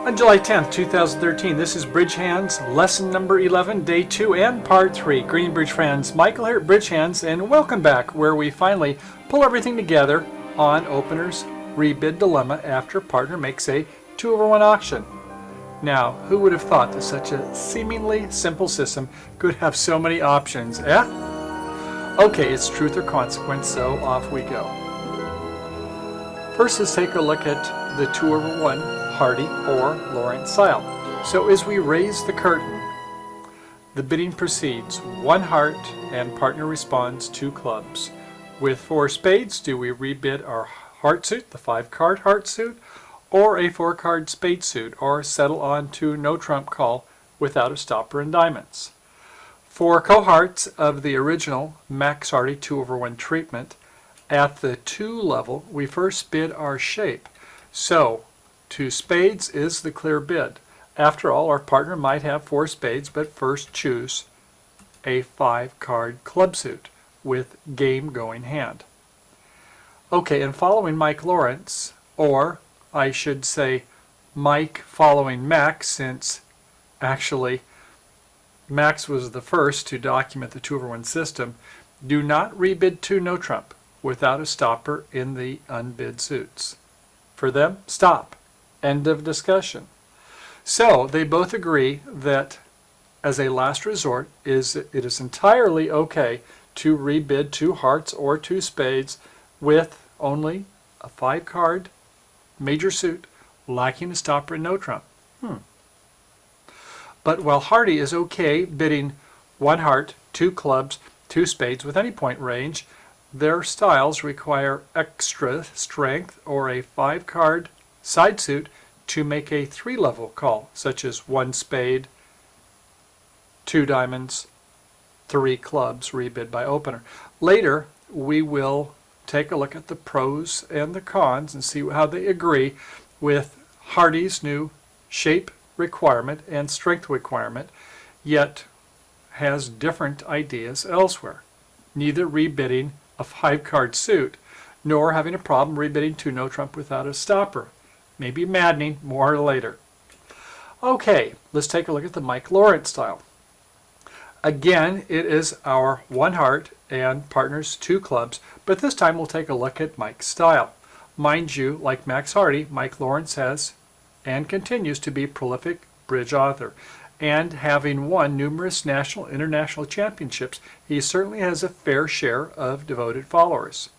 On July 10th, 2013, this is Bridge Hands, lesson number 11, day 2 and part 3. Green Bridge friends, Michael here at Bridge Hands, and welcome back where we finally pull everything together on opener's rebid dilemma after a partner makes a 2-over-1 auction. Now, who would have thought that such a seemingly simple system could have so many options, eh? Okay, it's truth or consequence, so off we go. First, let's take a look at the 2-over-1 Hardy or Lawrence style. So as we raise the curtain, the bidding proceeds 1 heart and partner responds 2 clubs. With 4 spades, do we rebid our heart suit, the 5-card heart suit, or a 4-card spade suit, or settle on to no trump call without a stopper and diamonds? For cohorts of the original Max Hardy 2-over-1 treatment, at the 2 level, we first bid our shape. So 2 spades is the clear bid. After all, our partner might have 4 spades, but first choose a 5-card club suit with game going hand. Okay, and following Mike Lawrence, or I should say Mike following Max, since actually Max was the first to document the 2-over-1 system, do not rebid 2 no trump without a stopper in the unbid suits. For them, stop. End of discussion. So they both agree that as a last resort, it is entirely okay to rebid 2 hearts or 2 spades with only a 5-card major suit lacking a stopper and no trump. But while Hardy is okay bidding 1 heart, 2 clubs, 2 spades with any point range, their styles require extra strength or a 5-card side suit to make a 3-level call, such as 1 spade, 2 diamonds, 3 clubs rebid by opener. Later, we will take a look at the pros and the cons and see how they agree with Hardy's new shape requirement and strength requirement, yet has different ideas elsewhere. Neither rebidding a 5-card suit, nor having a problem rebidding 2 no trump without a stopper. Maybe maddening, more later. Okay, let's take a look at the Mike Lawrence style. Again, it is our 1 heart and partners 2 clubs, but this time we'll take a look at Mike's style. Mind you, like Max Hardy, Mike Lawrence has and continues to be a prolific bridge author, and having won numerous national and international championships, he certainly has a fair share of devoted followers.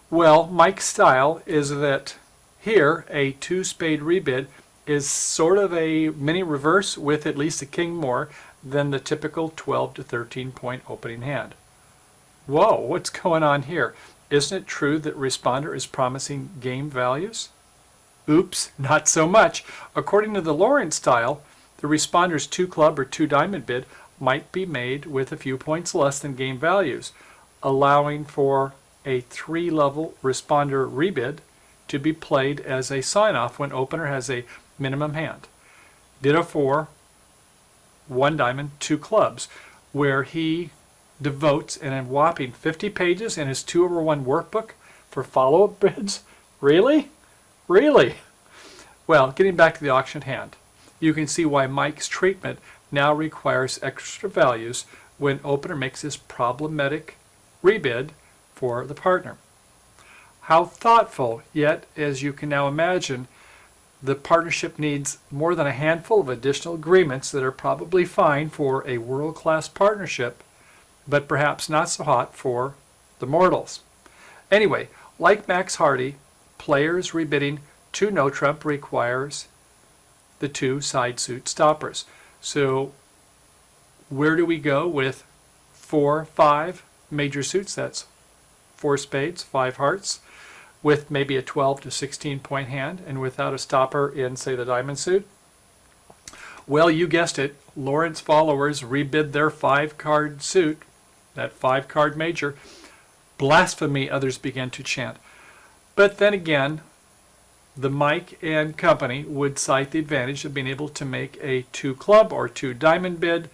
Well, Mike's style is that here a 2-spade rebid is sort of a mini reverse with at least a king more than the typical 12 to 13 point opening hand. Whoa, what's going on here? Isn't it true that responder is promising game values? Oops, not so much. According to the Lawrence style, the responder's 2 club or 2 diamond bid might be made with a few points less than game values, allowing for a 3-level responder rebid to be played as a sign-off when opener has a minimum hand. Ditto for 1 diamond, 2 clubs, where he devotes a whopping 50 pages in his 2-over-1 workbook for follow-up bids. Really? Really? Well, getting back to the auction hand, you can see why Mike's treatment now requires extra values when opener makes this problematic rebid for the partner. How thoughtful, yet as you can now imagine, the partnership needs more than a handful of additional agreements that are probably fine for a world-class partnership, but perhaps not so hot for the mortals. Anyway, like Max Hardy, players rebidding 2 no trump requires the 2 side suit stoppers. So where do we go with 4, 5 major suits? That's 4 spades, 5 hearts, with maybe a 12 to 16 point hand and without a stopper in, say, the diamond suit? Well, you guessed it, Lawrence followers rebid their 5-card suit, that 5-card major. Blasphemy, others began to chant. But then again, the Mike and company would cite the advantage of being able to make a 2 club or 2 diamond bid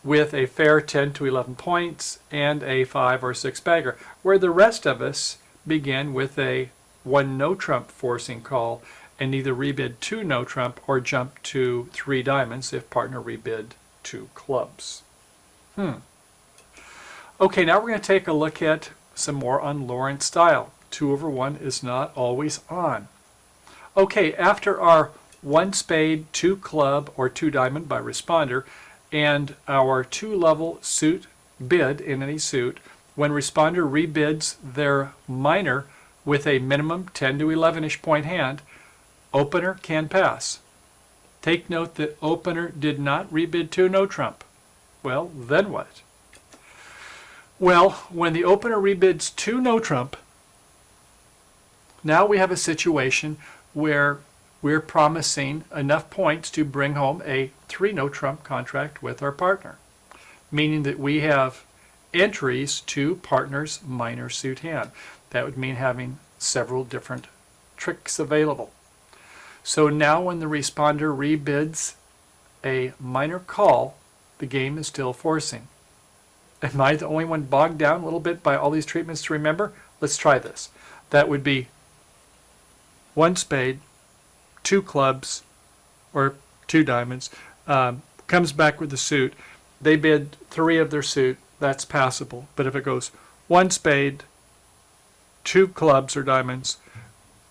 with a fair 10 to 11 points and a 5 or 6 bagger, where the rest of us begin with a 1 no trump forcing call and either rebid 2 no trump or jump to 3 diamonds if partner rebid 2 clubs. Okay, now we're going to take a look at some more on Lawrence style. 2/1 is not always on. Okay, after our 1 spade, 2 club, or 2 diamond by responder, and our 2 level suit bid in any suit, when responder rebids their minor with a minimum 10 to 11-ish point hand, opener can pass. Take note that opener did not rebid 2 no trump. Well, then what? Well, when the opener rebids 2 no trump, now we have a situation where we're promising enough points to bring home a 3 no trump contract with our partner, meaning that we have entries to partner's minor suit hand. That would mean having several different tricks available. So now when the responder rebids a minor call, the game is still forcing. Am I the only one bogged down a little bit by all these treatments to remember? Let's try this. That would be 1 spade, 2 clubs, or 2 diamonds, comes back with the suit. They bid 3 of their suit. That's passable. But if it goes 1 spade, 2 clubs or diamonds,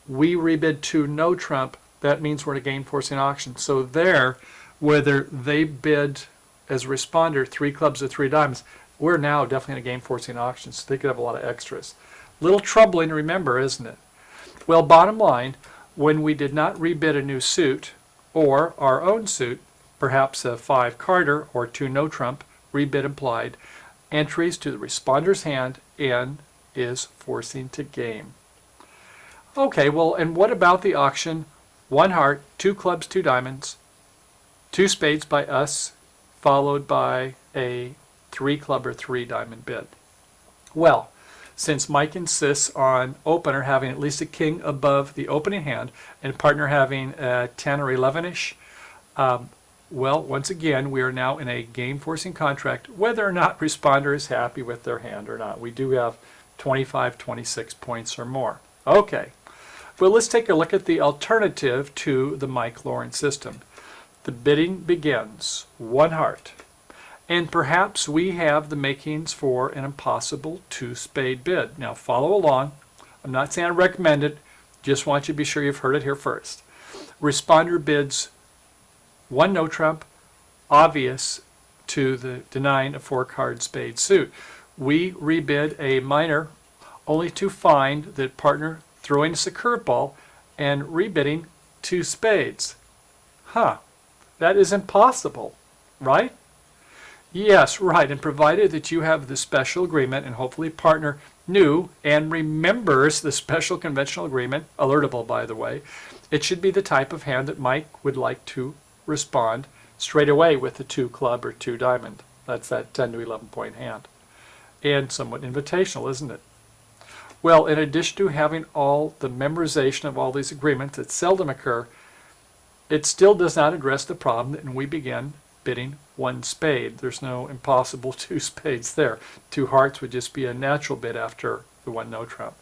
we rebid 2 no trump, that means we're in a game forcing auction. So there, whether they bid as a responder 3 clubs or 3 diamonds, we're now definitely in a game forcing auction, so they could have a lot of extras. Little troubling to remember, isn't it? Well, bottom line, when we did not rebid a new suit or our own suit, perhaps a 5 carder or 2 no trump, rebid implied, entries to the responder's hand and is forcing to game. Okay, well, and what about the auction? 1 heart, 2 clubs, 2 diamonds, 2 spades by us, followed by a 3 club or 3 diamond bid. Well, since Mike insists on opener having at least a king above the opening hand and partner having a 10 or 11-ish, well, once again, we are now in a game forcing contract, whether or not responder is happy with their hand or not. We do have 25, 26 points or more. Okay, well, let's take a look at the alternative to the Mike Lawrence system. The bidding begins, 1 heart. And perhaps we have the makings for an impossible 2 spade bid. Now follow along. I'm not saying I recommend it, just want you to be sure you've heard it here first. Responder bids 1 no trump, obvious to the denying a 4 card spade suit. We rebid a minor only to find that partner throwing us a curveball and rebidding 2 spades. That is impossible, right? Yes, right, and provided that you have the special agreement and hopefully partner knew and remembers the special conventional agreement, alertable by the way, it should be the type of hand that Mike would like to respond straight away with the 2 club or 2 diamond. That's that 10 to 11 point hand. And somewhat invitational, isn't it? Well, in addition to having all the memorization of all these agreements that seldom occur, it still does not address the problem that when we begin bidding 1 spade, there's no impossible 2 spades there. 2 hearts would just be a natural bid after the 1 no trump.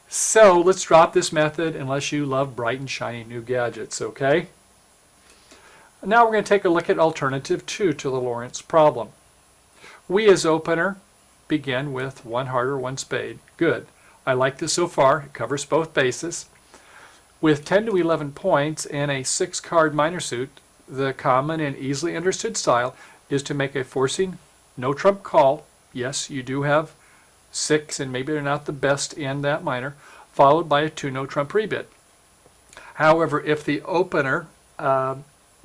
So let's drop this method unless you love bright and shiny new gadgets, okay? Now we're going to take a look at alternative 2 to the Lawrence problem. We as opener begin with 1 heart or 1 spade. Good. I like this so far. It covers both bases. With 10 to 11 points and a 6 card minor suit, the common and easily understood style is to make a forcing no trump call. Yes, you do have 6 and maybe they're not the best in that minor, followed by a 2 no trump rebid. However, if the opener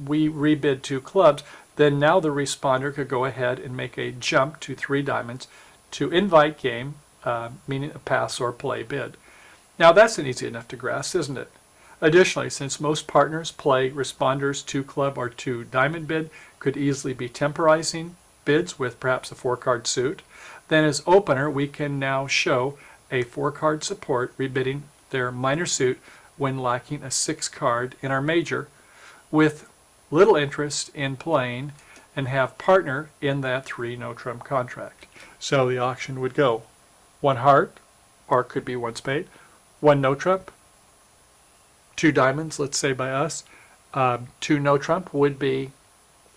we rebid 2 clubs, then now the responder could go ahead and make a jump to 3 diamonds to invite game, meaning a pass or play bid. Now that's an easy enough to grasp, isn't it? Additionally, since most partners play responders 2 club or 2 diamond bid, could easily be temporizing bids with perhaps a 4 card suit, then as opener we can now show a 4 card support rebidding their minor suit when lacking a 6 card in our major, with little interest in playing, and have partner in that 3 no trump contract. So the auction would go 1 heart, or it could be 1 spade, 1 no trump, two diamonds, let's say by us, two no trump would be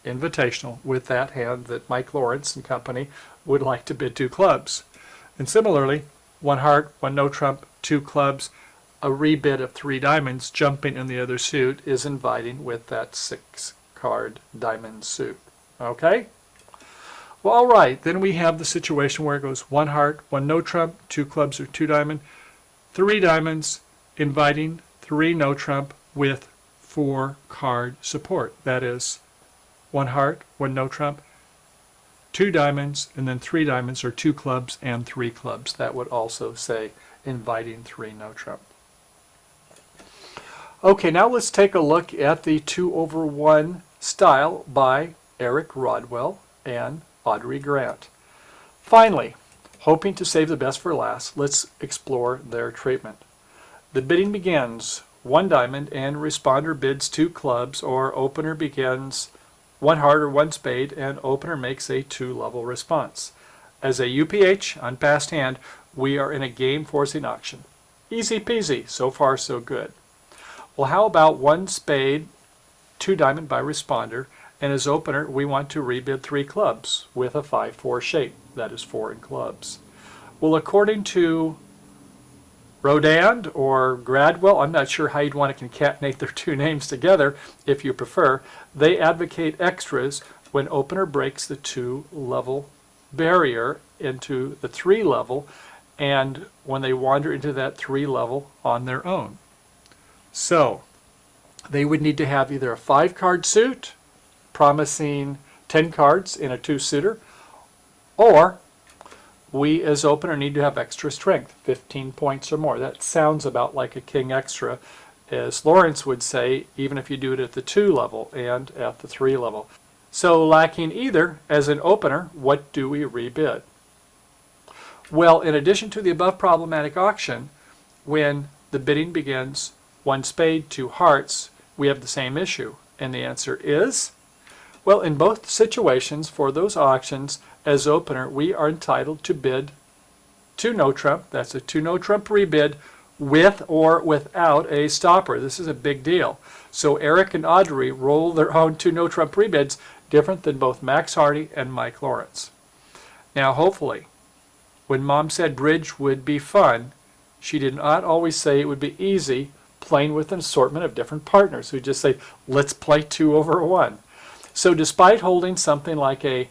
invitational with that hand that Mike Lawrence and company would like to bid two clubs. And similarly, one heart, one no trump, two clubs, a rebid of three diamonds jumping in the other suit is inviting with that 6 card diamond suit. Okay? Well, all right, then we have the situation where it goes one heart, one no trump, two clubs or two diamond, three diamonds, inviting three no trump with 4 card support. That is one heart, one no trump, two diamonds, and then three diamonds or two clubs and 3 clubs. That would also say inviting 3 no trump. Okay, now let's take a look at the 2/1 style by Eric Rodwell and Audrey Grant. Finally, hoping to save the best for last, let's explore their treatment. The bidding begins one diamond and responder bids 2 clubs, or opener begins one heart or one spade and opener makes a 2-level response. As a UPH, unpassed hand, we are in a game forcing auction. Easy peasy, so far so good. Well, how about one spade, 2 diamond by responder, and as opener we want to rebid 3 clubs with a 5-4 shape, that is 4 in clubs. Well, according to Rodand or Gradwell, I'm not sure how you'd want to concatenate their 2 names together if you prefer, they advocate extras when opener breaks the 2-level barrier into the 3-level and when they wander into that 3-level on their own. So they would need to have either a 5-card suit promising 10 cards in a 2-suiter, or we as opener need to have extra strength, 15 points or more. That sounds about like a king extra, as Lawrence would say, even if you do it at the 2 level and at the 3 level. So lacking either, as an opener, what do we rebid? Well, in addition to the above problematic auction, when the bidding begins one spade, 2 hearts, we have the same issue. And the answer is, well, in both situations for those auctions, as opener, we are entitled to bid 2 no trump. That's a 2 no trump rebid with or without a stopper. This is a big deal. So Eric and Audrey roll their own 2 no trump rebids, different than both Max Hardy and Mike Lawrence. Now, hopefully, when Mom said bridge would be fun, she did not always say it would be easy playing with an assortment of different partners who just say, let's play 2/1. So despite holding something like a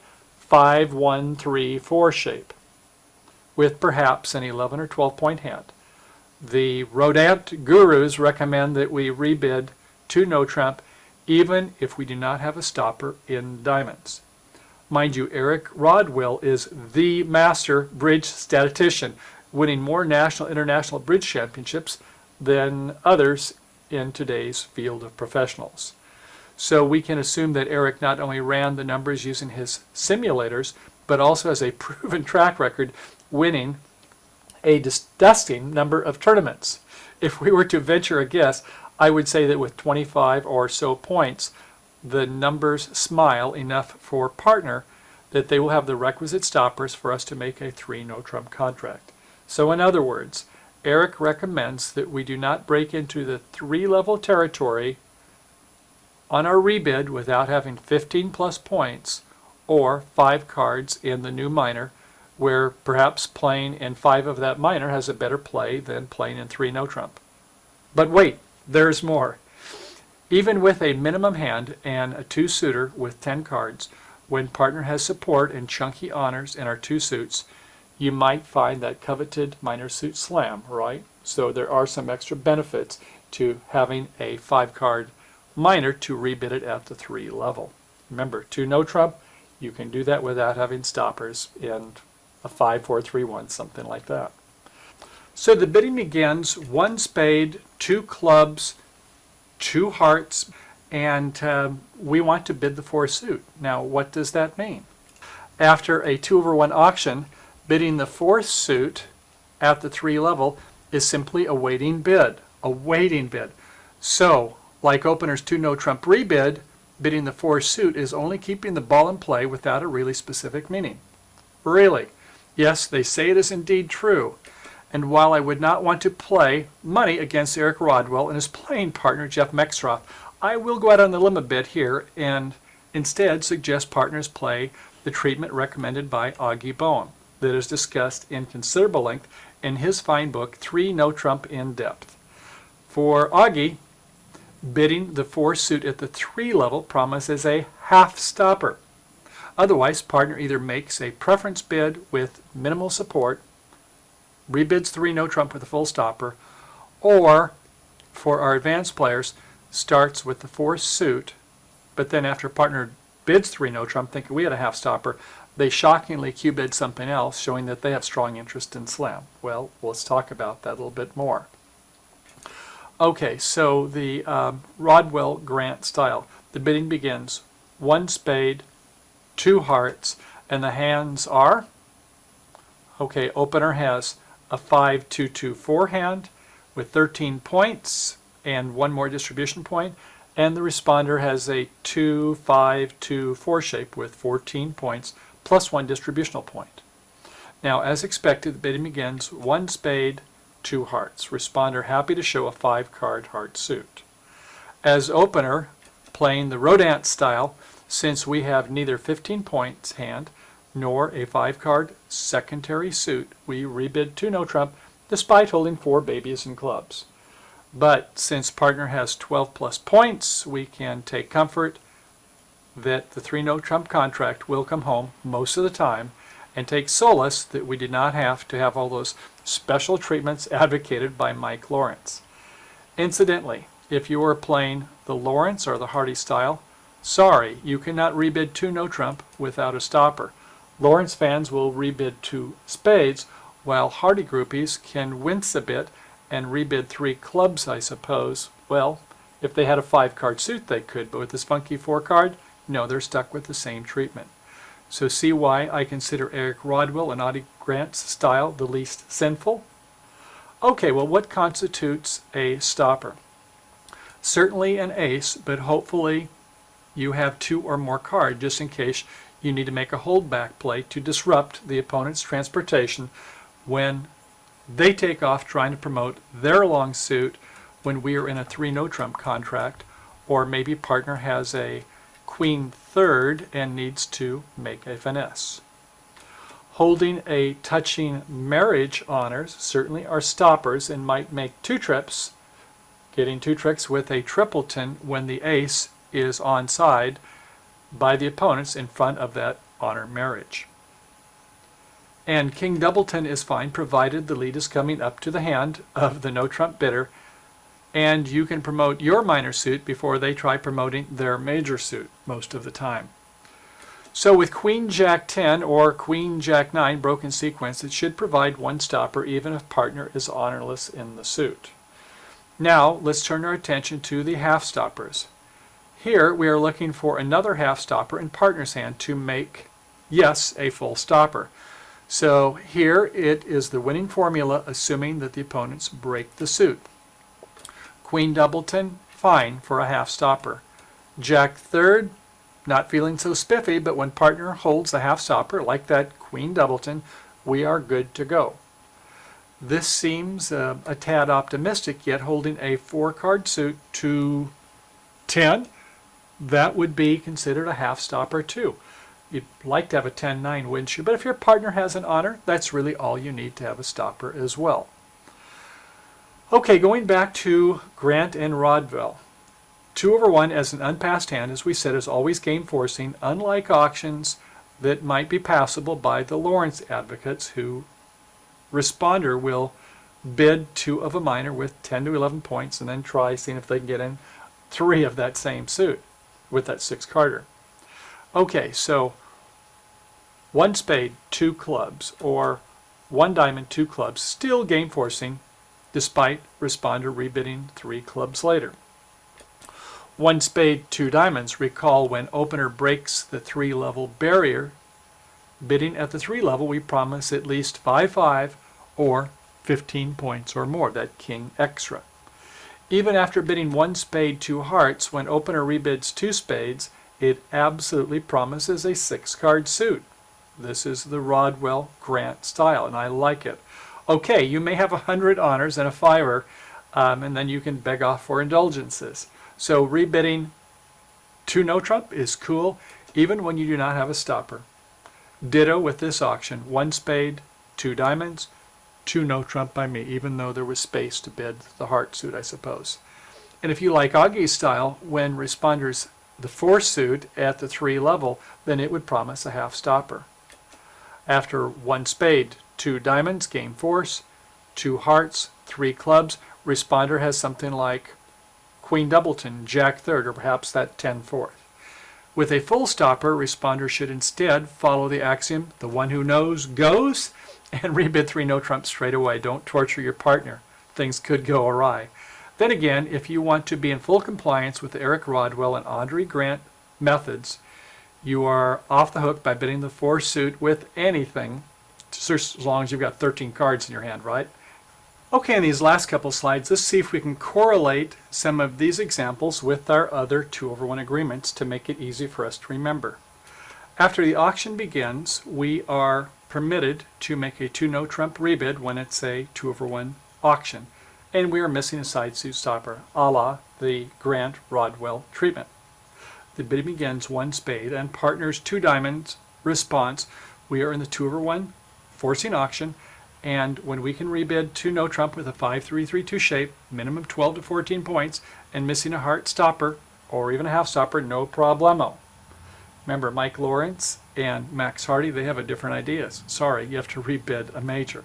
5-1-3-4 shape with perhaps an 11 or 12 point hand, the Rodant gurus recommend that we rebid 2 no trump even if we do not have a stopper in diamonds. Mind you, Eric Rodwell is the master bridge statistician, winning more national international bridge championships than others in today's field of professionals. So we can assume that Eric not only ran the numbers using his simulators, but also has a proven track record winning a disgusting number of tournaments. If we were to venture a guess, I would say that with 25 or so points, the numbers smile enough for partner that they will have the requisite stoppers for us to make a 3 no trump contract. So in other words, Eric recommends that we do not break into the 3-level territory on our rebid without having 15 plus points or 5 cards in the new minor, where perhaps playing in 5 of that minor has a better play than playing in 3 no trump. But wait, there's more. Even with a minimum hand and a 2-suiter with 10 cards, when partner has support and chunky honors in our 2 suits, you might find that coveted minor suit slam, right? So there are some extra benefits to having a 5-card minor to rebid it at the 3 level. Remember, 2 no trump, you can do that without having stoppers in a 5-4-3-1, something like that. So the bidding begins 1 spade, 2 clubs, 2 hearts, and we want to bid the 4 suit. Now, what does that mean? After a 2/1 auction, bidding the 4th suit at the 3 level is simply a waiting bid, So, like opener's 2 no trump rebid, bidding the 4 suit is only keeping the ball in play without a really specific meaning. Really? Yes, they say it is indeed true. And while I would not want to play money against Eric Rodwell and his playing partner Jeff Mexroth, I will go out on the limb a bit here and instead suggest partners play the treatment recommended by Augie Bowen that is discussed in considerable length in his fine book, 3 No Trump in Depth. For Augie, bidding the 4 suit at the 3 level promises a half stopper. Otherwise, partner either makes a preference bid with minimal support, rebids 3 No Trump with a full stopper, or, for our advanced players, starts with the 4 suit, but then after partner bids 3 No Trump, thinking we had a half stopper, they shockingly Q-bid something else, showing that they have strong interest in slam. Well, let's talk about that a little bit more. Okay, so the Rodwell Grant style. The bidding begins 1 spade, 2 hearts, and the hands are, okay, opener has a 5-2-2-4 hand with 13 points and 1 more distribution point, and the responder has a 2-5-2-4 shape with 14 points plus 1 distributional point. Now, as expected, the bidding begins 1 spade, 2 hearts. Responder happy to show a 5-card heart suit. As opener, playing the Rodant style, since we have neither 15 points hand nor a 5-card secondary suit, we rebid 2 No Trump despite holding 4 babies and clubs. But since partner has 12 plus points, we can take comfort that the 3 No Trump contract will come home most of the time, and take solace that we did not have to have all those special treatments advocated by Mike Lawrence. Incidentally, if you are playing the Lawrence or the Hardy style, sorry, you cannot rebid 2 No Trump without a stopper. Lawrence fans will rebid 2 spades, while Hardy groupies can wince a bit and rebid 3 clubs, I suppose. Well, if they had a 5-card suit they could, but with this funky 4-card, no, they're stuck with the same treatment. So see why I consider Eric Rodwell and Augie Grant's style the least sinful? Okay, well, what constitutes a stopper? Certainly an ace, but hopefully you have 2 or more cards just in case you need to make a holdback play to disrupt the opponent's transportation when they take off trying to promote their long suit when we are in a 3 No Trump contract, or maybe partner has a Queen third and needs to make a finesse. Holding a touching marriage honors certainly are stoppers and might make 2 trips, getting 2 tricks with a tripleton when the ace is onside by the opponents in front of that honor marriage. And King Doubleton is fine provided the lead is coming up to the hand of the No Trump bidder, and you can promote your minor suit before they try promoting their major suit most of the time. So with Queen Jack 10 or Queen Jack 9 broken sequence, it should provide 1 stopper even if partner is honorless in the suit. Now let's turn our attention to the half stoppers. Here we are looking for another half stopper in partner's hand to make, yes, a full stopper. So here it is the winning formula, assuming that the opponents break the suit. Queen Doubleton, fine for a half stopper. Jack third, not feeling so spiffy, but when partner holds a half stopper like that Queen Doubleton, we are good to go. This seems a tad optimistic, yet holding a 4-card suit to 10, that would be considered a half stopper too. You'd like to have a 10-9, wouldn't you? But if your partner has an honor, that's really all you need to have a stopper as well. Okay, going back to Grant and Rodwell. 2/1 as an unpassed hand, as we said, is always game forcing, unlike auctions that might be passable by the Lawrence advocates, who responder will bid 2 of a minor with 10 to 11 points and then try seeing if they can get in 3 of that same suit with that 6-carder. Okay, so 1 spade, 2 clubs, or 1 diamond, 2 clubs, still game forcing despite responder rebidding 3 clubs later. 1 spade, 2 diamonds, recall when opener breaks the 3-level barrier, bidding at the 3 level we promise at least 5-5 or 15 points or more, that king extra. Even after bidding 1 spade, 2 hearts, when opener rebids 2 spades, it absolutely promises a 6-card suit. This is the Rodwell Grant style, and I like it. Okay, you may have 100 honors and a fiver, and then you can beg off for indulgences. So rebidding 2 no trump is cool, even when you do not have a stopper. Ditto with this auction, 1 spade, 2 diamonds, 2 no trump by me, even though there was space to bid the heart suit, I suppose. And if you like Augie's style, when responders the 4 suit at the 3 level, then it would promise a half stopper. After 1 spade, 2 diamonds, game force, 2 hearts, 3 clubs, responder has something like Queen Doubleton, Jack third, or perhaps that 10 fourth. With a full stopper, responder should instead follow the axiom, the one who knows goes, and rebid 3 no trumps straight away. Don't torture your partner. Things could go awry. Then again, if you want to be in full compliance with the Eric Rodwell and Audrey Grant methods, you are off the hook by bidding the 4 suit with anything, just as long as you've got 13 cards in your hand, right? Okay, in these last couple slides, let's see if we can correlate some of these examples with our other 2/1 agreements to make it easy for us to remember. After the auction begins, we are permitted to make a 2 no trump rebid when it's a 2/1 auction, and we are missing a side suit stopper, a la the Grant Rodwell treatment. The bidding begins 1 spade and partners 2 diamonds response. We are in the 2/1 forcing auction, and when we can rebid 2 no trump with a 5-3-3-2 shape, minimum 12 to 14 points, and missing a heart stopper or even a half stopper, no problemo. Remember, Mike Lawrence and Max Hardy, they have a different ideas. Sorry, you have to rebid a major.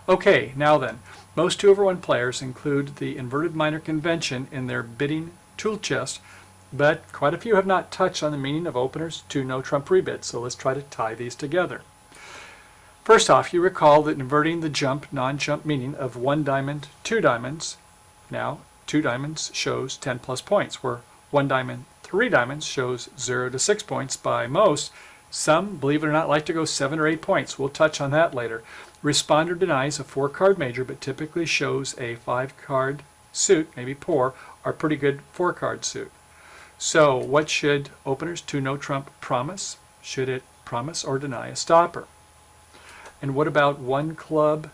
Okay, now then, most 2/1 players include the inverted minor convention in their bidding tool chest, but quite a few have not touched on the meaning of openers 2 no trump rebid, so let's try to tie these together. First off, you recall that inverting the jump, non-jump meaning of 1 diamond, 2 diamonds. Now, 2 diamonds shows 10 plus points, where 1 diamond, 3 diamonds shows 0 to 6 points by most. Some, believe it or not, like to go 7 or 8 points. We'll touch on that later. Responder denies a 4-card major, but typically shows a 5-card suit, maybe poor, or pretty good 4-card suit. So, what should openers 2 no trump promise? Should it promise or deny a stopper? And what about 1 club,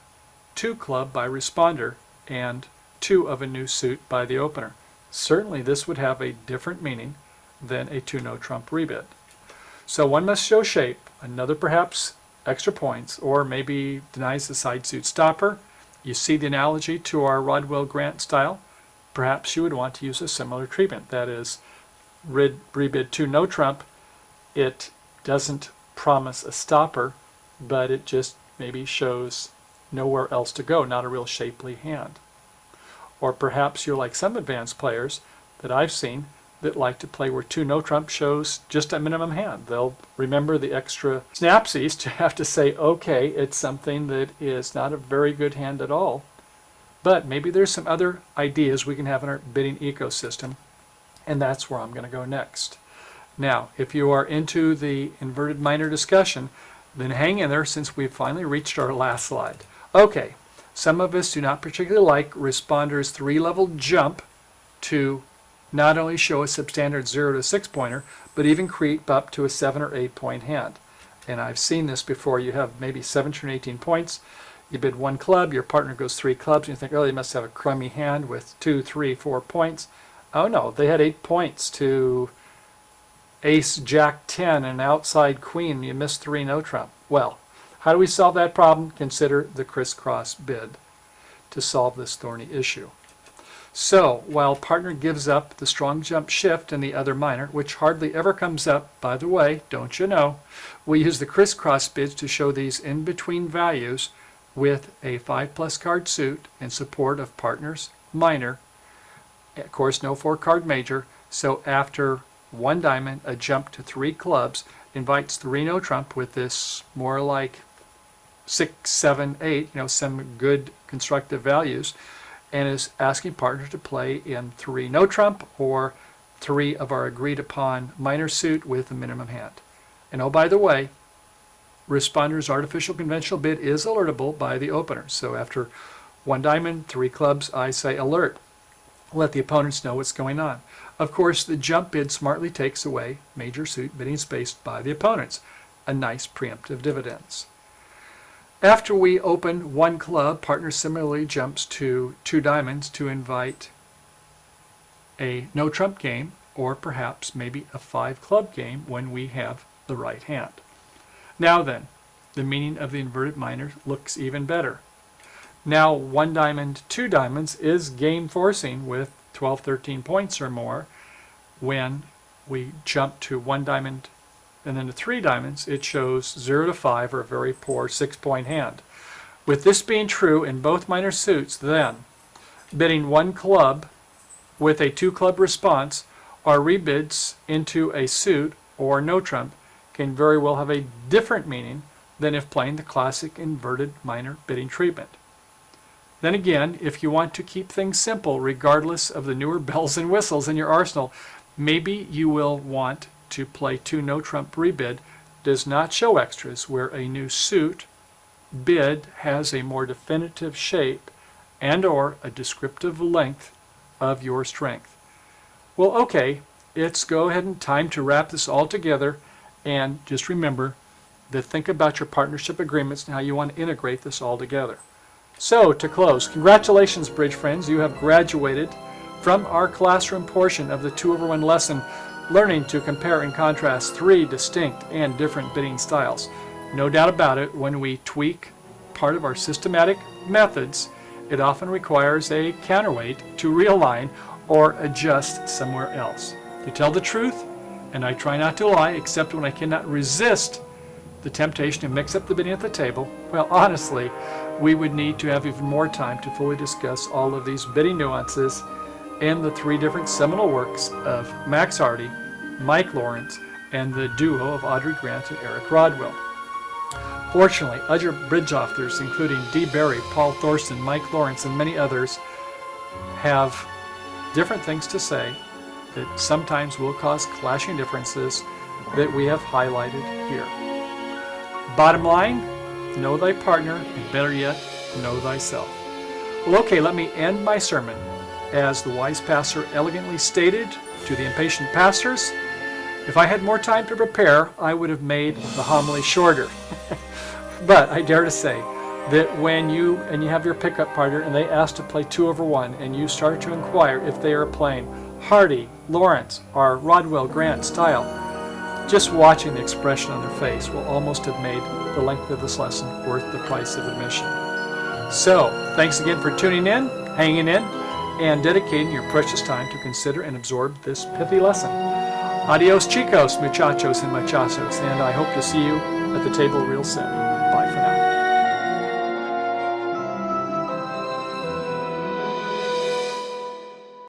2 club by responder, and 2 of a new suit by the opener? Certainly this would have a different meaning than a 2 no trump rebid. So one must show shape, another perhaps extra points, or maybe denies the side suit stopper. You see the analogy to our Rodwell Grant style? Perhaps you would want to use a similar treatment. That is, rebid 2 no trump. It doesn't promise a stopper, but it just maybe shows nowhere else to go, not a real shapely hand. Or perhaps you're like some advanced players that I've seen that like to play where 2 no trump shows just a minimum hand. They'll remember the extra snapsies to have to say, okay, it's something that is not a very good hand at all, but maybe there's some other ideas we can have in our bidding ecosystem, and that's where I'm going to go next. Now, if you are into the inverted minor discussion, then hang in there since we've finally reached our last slide. Okay, some of us do not particularly like responders 3-level jump to not only show a substandard 0 to 6 pointer, but even creep up to a 7 or 8 point hand. And I've seen this before. You have maybe 17 or 18 points. You bid 1 club, your partner goes 3 clubs, and you think, oh, they must have a crummy hand with 2, 3, 4 points. Oh no, they had 8 points to ace, jack 10, and outside queen. You missed 3 no trump. Well, how do we solve that problem? Consider the crisscross bid to solve this thorny issue. So, while partner gives up the strong jump shift in the other minor, which hardly ever comes up, by the way, don't you know, we use the crisscross bids to show these in-between values with a 5+ card suit in support of partner's minor. Of course, no 4-card major, so after 1 diamond, a jump to 3 clubs invites 3 no trump with this more like 6, 7, 8, some good constructive values, and is asking partners to play in 3 no trump or 3 of our agreed upon minor suit with a minimum hand. And oh, by the way, responder's artificial conventional bid is alertable by the opener. So after 1 diamond, 3 clubs, I say alert. Let the opponents know what's going on. Of course, the jump bid smartly takes away major suit bidding space by the opponents. A nice preemptive dividends. After we open one club, partner similarly jumps to 2 diamonds to invite a no trump game, or perhaps maybe a 5 club game when we have the right hand. Now then, the meaning of the inverted minor looks even better. Now 1 diamond, 2 diamonds is game forcing with 12, 13 points or more. When we jump to 1 diamond and then to 3 diamonds, it shows 0 to 5, or a very poor 6-point hand. With this being true in both minor suits, then bidding 1 club with a 2 club response or rebids into a suit or no trump can very well have a different meaning than if playing the classic inverted minor bidding treatment. Then again, if you want to keep things simple regardless of the newer bells and whistles in your arsenal, maybe you will want to play 2 no trump rebid does not show extras, where a new suit bid has a more definitive shape and or a descriptive length of your strength. Well, okay, it's go ahead and time to wrap this all together, and just remember to think about your partnership agreements and how you want to integrate this all together. So, to close, congratulations, bridge friends. You have graduated from our classroom portion of the 2-over-1 lesson, learning to compare and contrast 3 distinct and different bidding styles. No doubt about it, when we tweak part of our systematic methods, it often requires a counterweight to realign or adjust somewhere else. To tell the truth, and I try not to lie except when I cannot resist the temptation to mix up the bidding at the table, well, honestly, we would need to have even more time to fully discuss all of these bidding nuances in the 3 different seminal works of Max Hardy, Mike Lawrence, and the duo of Audrey Grant and Eric Rodwell. Fortunately, other bridge authors, including Dee Berry, Paul Thorson, Mike Lawrence, and many others, have different things to say that sometimes will cause clashing differences that we have highlighted here. Bottom line, know thy partner, and better yet, know thyself. Well, okay, let me end my sermon. As the wise pastor elegantly stated to the impatient pastors, if I had more time to prepare, I would have made the homily shorter. But I dare to say that when you have your pickup partner and they ask to play 2-over-1 and you start to inquire if they are playing Hardy, Lawrence, or Rodwell Grant style, just watching the expression on their face will almost have made the length of this lesson worth the price of admission. So, thanks again for tuning in, hanging in, and dedicating your precious time to consider and absorb this pithy lesson. Adios chicos, muchachos and muchachos, and I hope to see you at the table real soon.